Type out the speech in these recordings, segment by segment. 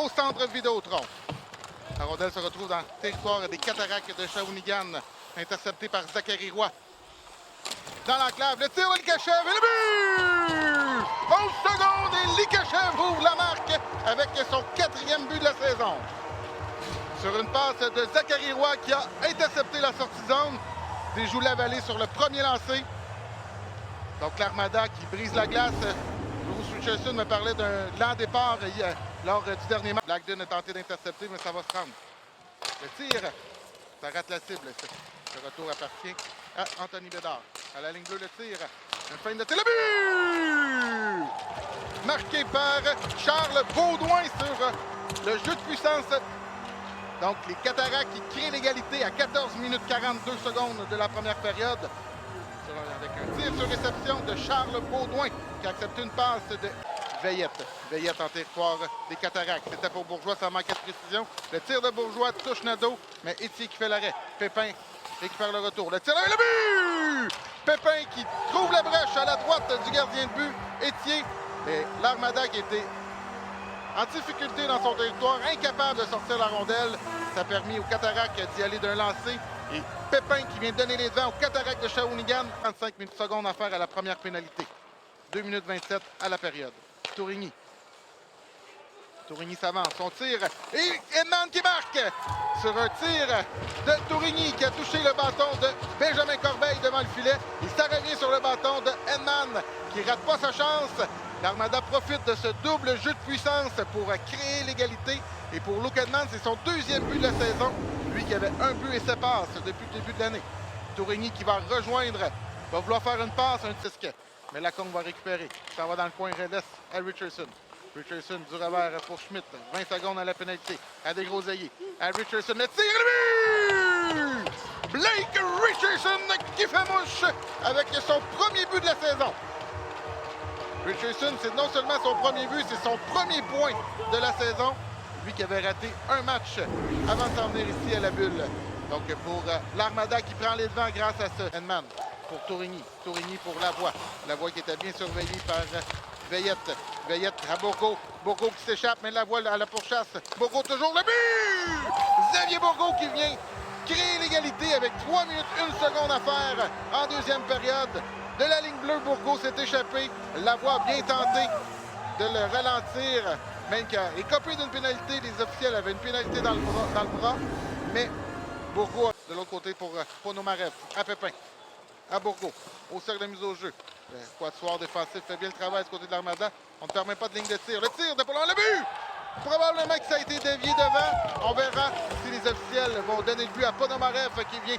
au centre Vidéotron. La rondelle se retrouve dans le territoire des Cataractes de Shawinigan, intercepté par Zachary Roy. Dans l'enclave, le tir de Likachev et le but! 11 secondes et Likachev ouvre la marque avec son 4e but de la saison. Sur une passe de Zachary Roy qui a intercepté la sortie de zone, déjoue la vallée sur le premier lancé. Donc l'Armada qui brise la glace. Bruce Richardson me parlait d'un lent départ lors du dernier match. Blackden a tenté d'intercepter, mais ça va se rendre. Le tir, ça rate la cible. Le retour appartient à Anthony Bédard. À la ligne bleue, le tir. Une fin de tir. Le but! Marqué par Charles Baudouin sur le jeu de puissance. Donc, les Cataractes qui créent l'égalité à 14 minutes 42 secondes de la première période. Avec un tir sur réception de Charles Baudouin qui a accepté une passe de Veillette. Veillette en territoire des Cataractes. C'était pour Bourgeois, ça manquait de précision. Le tir de Bourgeois touche Nadeau, mais Étier qui fait l'arrêt. Pépin récupère le retour. Le tir et le but! Pépin qui trouve la brèche à la droite du gardien de but. Étier. Et l'Armada qui était en difficulté dans son territoire, incapable de sortir la rondelle. Ça a permis aux Cataractes d'y aller d'un lancer. Et Pépin qui vient donner les devants aux Cataractes de Shawinigan. 35 secondes à faire à la première pénalité. 2 minutes 27 à la période. Tourigny. Tourigny s'avance. Son tir. Et Edman qui marque sur un tir de Tourigny qui a touché le bâton de Benjamin Corbeil devant le filet. Et ça revient sur le bâton de Edman qui ne rate pas sa chance. L'Armada profite de ce double jeu de puissance pour créer l'égalité. Et pour Luke Edman, c'est son 2e but de la saison. Lui qui avait un but et 7 passes depuis le début de l'année. Tourigny qui va rejoindre, va vouloir faire une passe, un disque. Mais Lacombe va récupérer. Ça va dans le coin, redesse à Richardson. Richardson du revers pour Schmidt. 20 secondes à la pénalité. À Desgroseilliers. À Richardson, le tir et le but! Blake Richardson qui fait mouche avec son premier but de la saison. Richardson, c'est non seulement son premier but, c'est son premier point de la saison. Lui qui avait raté un match avant de s'en venir ici à la bulle. Donc pour l'Armada qui prend les devants grâce à ce Edman. Pour Tourigny. Tourigny pour Lavoie. Lavoie qui était bien surveillé par Veillette. Veillette à Bourgault. Bourgault qui s'échappe, mais Lavoie à la pourchasse. Bourgault toujours le but! Xavier Bourgault qui vient créer l'égalité avec 3 minutes 1 seconde à faire en 2e période. De la ligne bleue, Bourgault s'est échappé. Lavoie a bien tenté de le ralentir. Même qu'il a écopé d'une pénalité. Les officiels avaient une pénalité dans le bras. Mais Bourgault de l'autre côté pour Ponomarev. À Pépin. À Bourgault. Au cercle de mise au jeu. Le quatuor défensif fait bien le travail du côté de l'Armada. On ne permet pas de ligne de tir. Le tir de Poulon. Le but! Probablement que ça a été dévié devant. On verra si les officiels vont donner le but à Ponomarev qui vient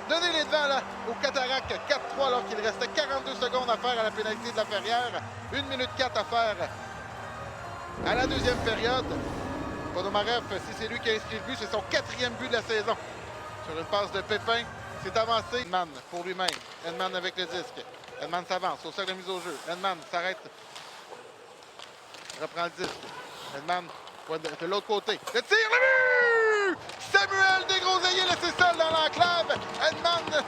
donner les devants là, au Cataractes 4-3 alors qu'il restait 42 secondes à faire à la pénalité de la Ferrière. 1 minute 4 à faire à la 2e période. Ponomarev, si c'est lui qui a inscrit le but, c'est son 4e but de la saison. Sur une passe de Pépin, c'est avancé. Edman pour lui-même. Edman avec le disque. Edman s'avance au cercle de mise au jeu. Edman s'arrête. Reprend le disque. Edman de l'autre côté. Le tir, le but! Samuel Desgroseilliers laissé seul dans l'enclave. Edman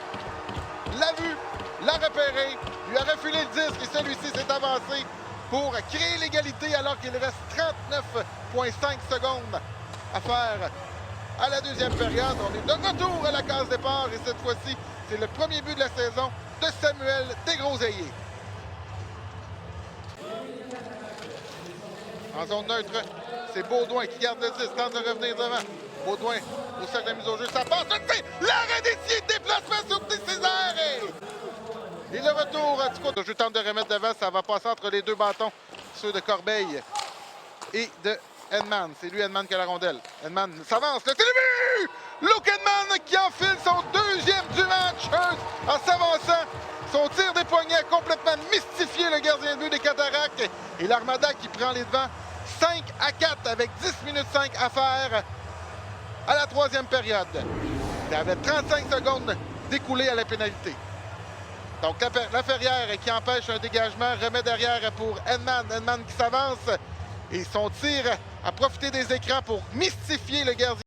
l'a vu, l'a repéré, lui a refilé le disque et celui-ci s'est avancé pour créer l'égalité alors qu'il reste 39,5 secondes à faire à la 2e période. On est de retour à la case départ et cette fois-ci, c'est le premier but de la saison de Samuel Desgroseilliers. En zone neutre, c'est Baudouin qui garde le 10, tente de revenir devant. Baudouin au cercle de mise au jeu, ça passe, l'arrêt d'Étier, déplacement sur Césaire. Et le retour du côté. Je tente de remettre devant, ça va passer entre les 2 bâtons, ceux de Corbeil et de Edman. C'est lui, Edman, qui a la rondelle. Edman s'avance, le but! Luke Edman qui enfile son 2e du match en s'avançant. Son tir des poignets a complètement mystifié le gardien de but des Cataractes. Et l'Armada qui prend les devants 5-4 avec 10 minutes 5 à faire à la 3e période. Il avait 35 secondes d'écoulé à la pénalité. Donc la Ferrière qui empêche un dégagement, remet derrière pour Edman. Edman qui s'avance et son tir a profité des écrans pour mystifier le gardien.